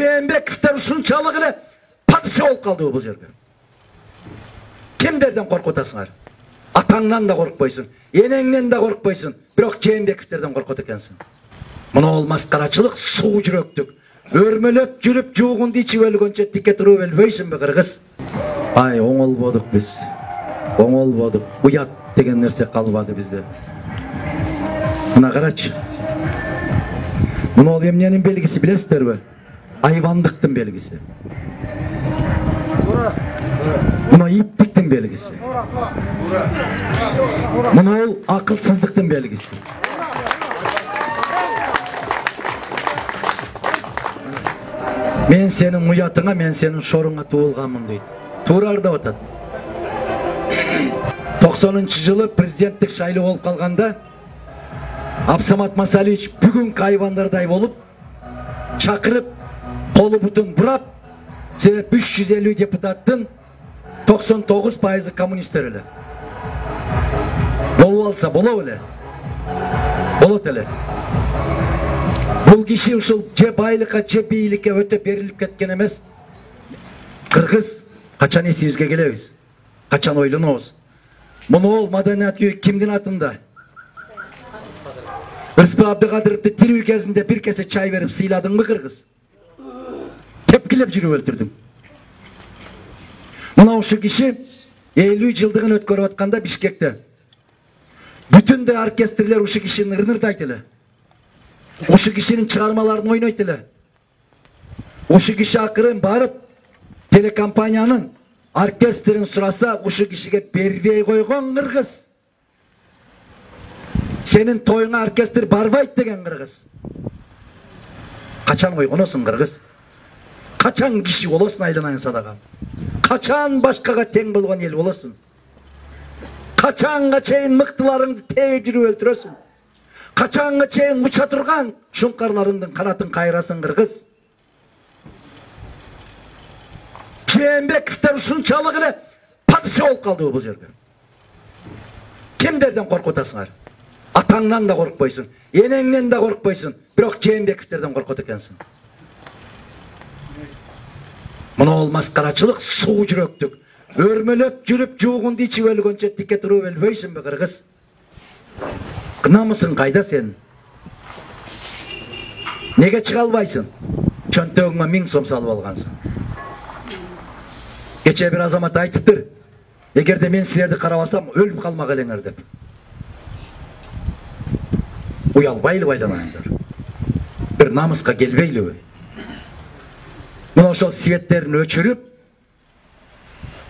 Жээнбековдер ушунчалык эле падыша болуп калды бул жерде. Кимдерден коркуп атасыңар? Атаңнан да коркпойсуң, энеңнен да коркпойсуң, бирок Жээнбековдерден коркут экенсиң. Мына ол маскарачылык, суу жүрөктүк. Өрмөлөп жүрүп жуугунду ичип өлгөнчө тике туруп өлбөйсүңбү кыргыз? Ай, оңолбодук биз. Оңолбодук. Уят деген нерсе калбады бизде. Мына карачы. Мына ол эмненин белгиси билесиздерби? Айвандыктын белгиси. Мына иттиктин белгиси. Мына ол акылсыздыктын белгиси. Мен сенин уятыңа, мен сенин шоруңа туулганмын дейт. Туурар деп атат. 90-жылы президенттик шайлоо болуп калганда Абсамат Масалич бүгүнкү айвандардай болуп чакырып, колу бутун бурап, себеп 350 депутаттын 99% коммунисттер эле. Болуп алса болот эле. Болот эле. Бул киши ушул же байлыкка, же бийликке өтө берилип кеткен эмес. Кыргыз качан эсибизге келебиз? Качан ойлонобуз? Муну ол маданият үйү кимдин атында? Рыспы Абдыкадыровду тирүү кезинде бир кесе чай берип сыйладыңбы кыргыз? Тепкилеп жүрүп өлтүрдүң. Мына ушу киши 50 жылдыгын өткөрүп атканда Бишкекте бүтүндөй оркестрлер ушу кишини ырнырдайт эле. Ушу кишинин чыгармаларын ойнойт эле. Ушу киши акырын барып телекомпаниянын оркестрин сураса, ушу кишиге бербей койгон кыргыз. Сенин тоюңа оркестр барбайт деген кыргыз. Качан койгоносуң кыргыз? Качан киши болосуң айланайын садага? Качан башкага тең болгон эл болосуң? Качанга чейин мыктыларыңды тээп жүрүп өлтүрөсүң? Качанга чейин уча турган шуңкарларыңдын канатын кайрасың кыргыз? Жээнбековдер ушунчалык эле падыша болуп калды бул жерде. Кимдерден коркуп атасыңар? Атаңнан да коркпойсуң, энеңнен да коркпойсуң, бирок Жээнбековдерден коркут экенсиң. Мына ол маскарачылык, суу жүрөктүк. Өрмөлөп жүрүп жуугунду ичип өлгөнчө тике туруп өлбөйсүңбү кыргыз? Намысың кайда сен? Неге чыга албайсың? Чөнтөгүңө 1000 сом салып алгансың. Кече бир азамат айтыптыр, эгерде мен силерди карабасам өлүп калмак элеңер деп. Уялбайлы айланайыңдар. Бир намыска келбейлиби? Мына ошол светтерин өчүрүп,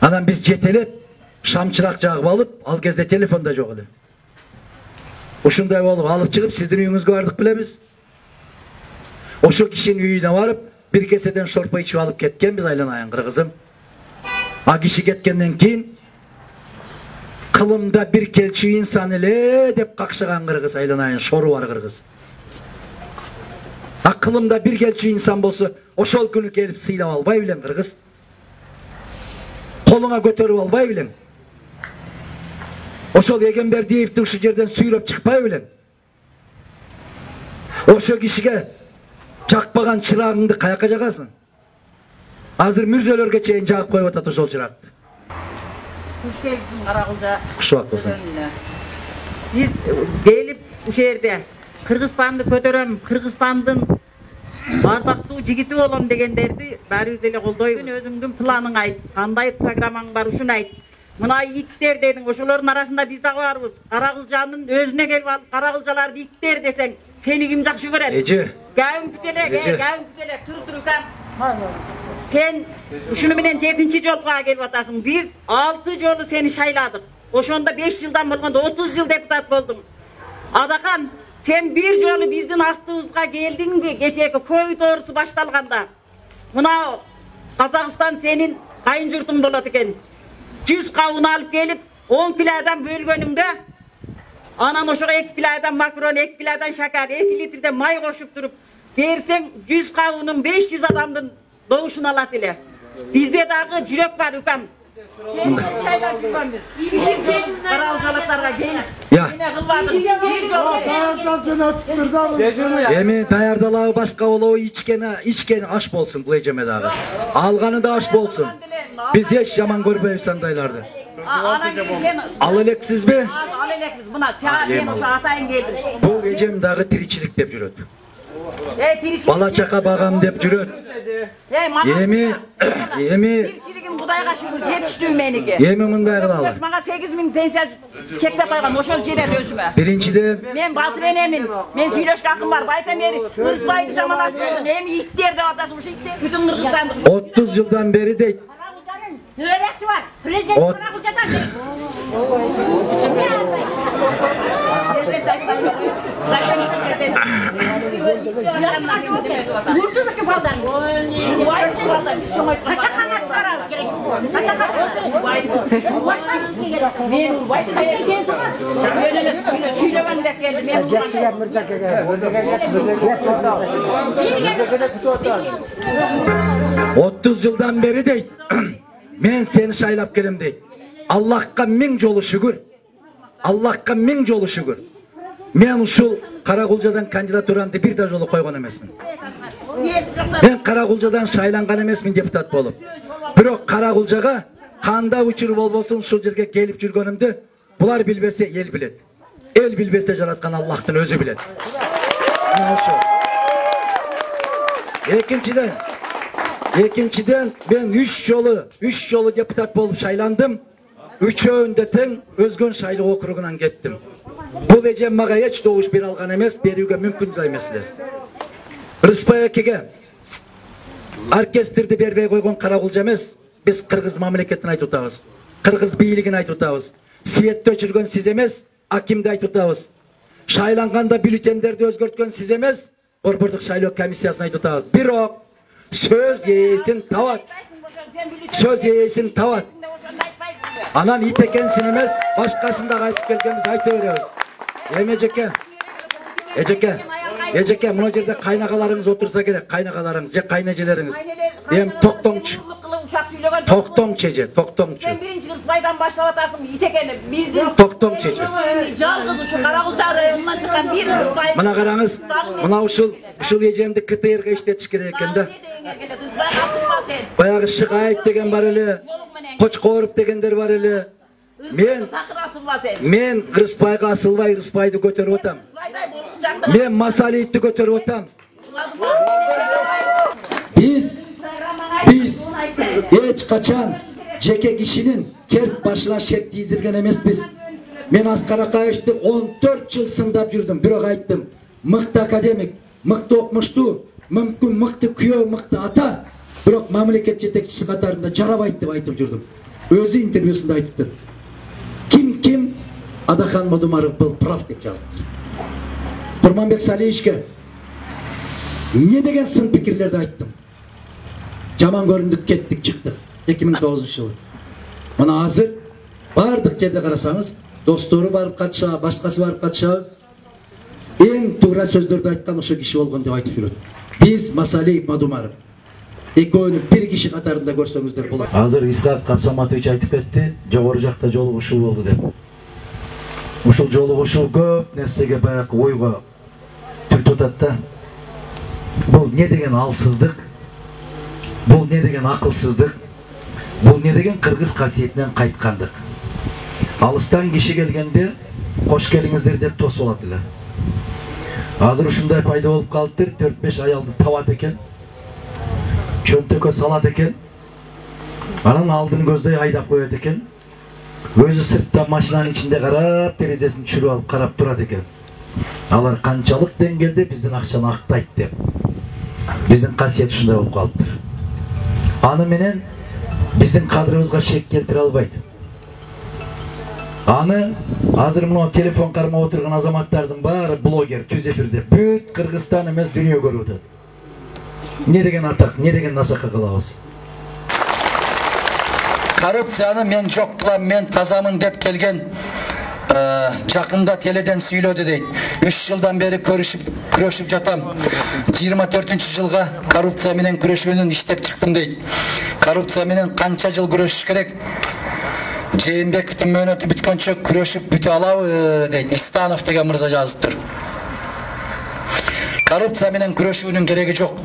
анан биз жетелеп, шамчырак жагып алып, ал кезде телефон да жок эле. Ушундай болуп алып чыгып, сиздин үйүңүзгө бардык билебиз. Ошо кишинин үйүнө барып, бир кеседен шорпо ичип алып кеткенбиз айланайын кыргызым. А киши кеткенден кийин кылымда бир келчү инсан эле деп какшаган кыргыз айланайын, шору бар кыргыз. А кылымда бир келчү инсан болсо, ошол күнү келип сыйлап албай билең кыргыз? Колуңа көтөрүп албай билең? Ошол Эгембердиевди ушу жерден сүйрөп чыкпай билең? Ошо кишиге жакпаган чырагыңды каяка жагасың? Азыр мүрзөлөргө чейин жагып коюп атат ошол чыракты. Куш келипсиң Каракылжа. Куш убактысың. Биз келип ушул жерде Кыргызстанды көтөрөм, Кыргызстандын бардактуу жигити болом дегендерди баарыбыз эле колдойбуз. Өзүңдүн планың айт, кандай программаң бар ушуну айт. Мына иттер дедің, ошолордун арасында биз дагы барбыз. Каракылжанын өзүнө келип алып, Каракылжаларды иттер десең, сени ким жакшы көрөт? Эже. Гәүмкүтеле, тур кам. Sen ушуну менен 7-чи жолго келип атасың. Биз 6 жолу сени шайладык. Ошондо 5 жылдан болгондо 30 жыл депутат болдуң. Адакан, sen bir жолу биздин астыбызга келдиңби? Кечеки ковид оорусу башталганда. Мына Казакстан сенин кайын журтуң болот экен. 100 кабын алып келип, 10 килодан бөлгөнүңдө, анан ошого 2 килодан макарон, 2 килодан шакар, 2 литрден май кошуп туруп берсең, 100 кабынын 500 адамдын добушун алат эле. Бизде дагы жүрөк бар укам. Sen şaylap yürüyoruz. Karalcalıklarga gelin. Ya. Yine kılmadın. Bir yol. Emi dayardalağı başka oluğu içkeni aş bolsun bu eceme dağı. Alganı da aş bolsun. Biz hiç yaman görmeyiz sandaylarda. Anan sen Aleleksiz mi? alelek biz buna. Sen ben uşa atayın geldim. Bu ecem dağı tiriçilik dep jüröt. Bala çaka bağam dep jüröt. Yemi Birçiligin budayga şükür yetiştiğim menike. yemi mınday kılalar. Bana 8.000 pensiya çekte koygan, oşol jeder özüme. Birinciden Men batır enemin, men süйлöş hakkım var. Bayta meri, hırsbaydı jamanat verdim. Hem itler de atasım şu itler, bütün Kırgızstan'dık. 30 yıldan beri de Öğretmen var. Prezident Ot- bana kucatan. Vurdunuz ki baldan. Kaça kanat çıkaralım gerek. Kaça Men bayta süylöven de geldi. Men 30 yıldan beri de men seni şaylap gelem deyt. Allah'a min jolu şükür. Allah'a min jolu şükür. Men uşul Karagulcadan kandidaturamды bir de jolu koygan emesmin. Ben Karagulcadan şaylangan emesmin deputat bolup. Bирок Karagulcaga kanda uçur bolbosun uşul жерге kelip жүрgөнүмдү bular bilbese el bilet. El bilbese jaratkan Allah'tın özü bilet. Ana uşul. Ekinçiden ben 3 jolu deputat bolup şaylandım. 3-öğünde teң özgön şaylıq okruğundan gettim. Bu ecem maga hiç doğuş bir algan emes, berүүгө mümkün de emesiz. Rıspay akege orkestrdi berбей койгон Карагулжа эмес, biz Kırgız mamleketini aytып атабыз. Kırgız бийлигин aytып атабыз. Светте өчүргөн сиз эмес, акимди aytып атабыз. Шайланганда бюллетендерди өзгөрткөн сиз эмес, борбордук шайлоо комиссиясын aytып атабыз. Бирок söz yeğesin tavat. Söz yeğesin tavat. Anan it ekensin emez, başkasında aytıp gelgemiz ayta veriyoruz. Eceke, muna jerde kaynakalarınız otursa gerek, kaynakalarınız, je kayneceleriniz. Hem toktomçu. Toktomçu. Sen birinci Kırspay'dan başlap atasın, itekeni bizim... Toktomçu. Жалгыз şu Karagulca rayonundan çıkan bir Kırspay... Mına karаңыз, mına uşul ejemdi KTR'ga işletiş gerek eкен da. Bayağı Şıkayip degen var ele, Koçkorup degenler var ele. Men Kırspayga asılbay Kırspaydı götürüp otam. Men Masaliyit'ti götürüp otam. Biz hiç kaçan jeke kişinin kert başına şek dizdirgen emesmiz. Men Askar Akayevich'ti 14 yıl sındap yürüdüm. Bирок ayttım. Mıktı akademik, mıktı okmuştu, mümkün mıktı kuyov, mıktı ata. Bирок mamleket jetekçisi katarında jarabayt dep aytıp жүрдüm. Özü intervyusunda aytıptır. Kim Adakan Madumarov был прав деп жазыптыр. Kurmanbek Salih'e ne degen sın pikirlerde ayttım. Jaman göründük kettik çıktık 2009 yılı. Mana hazır bardık jerde karasanız dostoru barıp kaçağı, başkası barıp kaçağı en tuğra sözlerde ayttan oşo kişi olgun dep aytıp yürüdü. Biz Masaliyev Madumarov eköөнү bir kişi katarında görsöңүздөр болот. Hazır İshak Kapsamatович aytıp ketти, жогору жакта жолу ушул болду деп. Ушул жолу ушул көп нерсеге баягы ойго түртүп атат да. Бул не деген алсыздык? Бул не деген акылсыздык? Бул не деген кыргыз касиетинен кайткандык? Алыстан киши келгенде кош келиңиздер деп тосуп алат эле. Азыр ушундай пайда болуп калыптыр, 4-5 аялды табат экен. Çöntökö salat eken, anан алдын көздөй айдап коет экен. Өзү сыртта машинанын ичинде карап, терезесин түшүрүп алып карап турат экен. Алар канчалык деңгээлде биздин акчаны актайт деп. Биздин касиет ушундай болуп калыптыр. Аны менен биздин кадрыбызга шек келтире албайт. Аны азыр мына телефон кармап отурган азаматтардын баары блогер, түз эфирде бүт Кыргызстан эмес дүйнө көрүп атат. Ne degen atak, ne degen nasaka kılabız? Korrupsiyаны men жоқ кылам, men тазамын деп келген жакында теледен сүйлөдү дейт. 3 жылдан бери күрөшүп жатам. 24-жылга коррупция менен күрөшүүнүн иштеп чыктым дейт. Коррупция менен канча жыл күрөшүш керек? Жээнбековдун мөөнөтү бүткөнчө күрөшүп бүтө алабы дейт. Истанов деген мырза жазыптыр. Коррупция менен күрөшүүнүн кереги жок.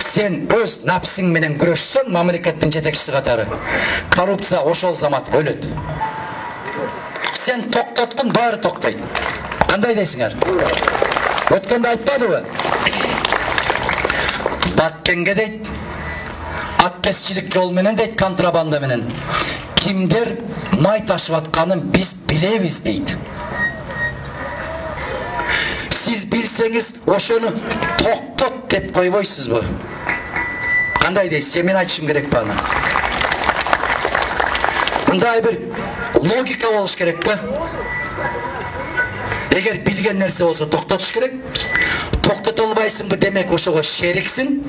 Sen öz напсың менен күрөшсөң, мамлекеттин жетекчиси катары, коррупция ошол замат өлөт. Sen токтоткун, баары токтойт. Кандай дейсиңер? Өткөндө айтпадыбы? Баткенге дейт, аткезчилик жол менен дейт, контрабанда менен кимдер май ташып атканын биз билебиз дейт. Siz bilseniz ошону токтот деп койбойсузбу? Кандай дейсиз? Мен айтышым керек бана. Мындай бир логика болуш керек да. Эгер билген нерсе болсо токтотуш керек. Токтото албайсыңбы, демек ошого шериксиң.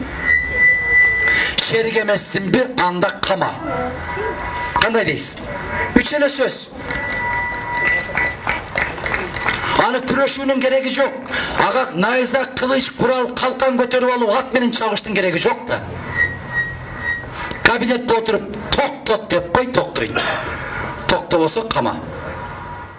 Шерик эмессиңби, анда кама. Кандай дейсиз? Үч эле сөз. Аны күрөшүүнүн кереги жок. Ага найза, кылыч, курал, калкан көтөрүп алып ат менен чабыштын кереги жок да. Кабинетте отуруп токтот деп кой, токтойт. Токтобосо кама.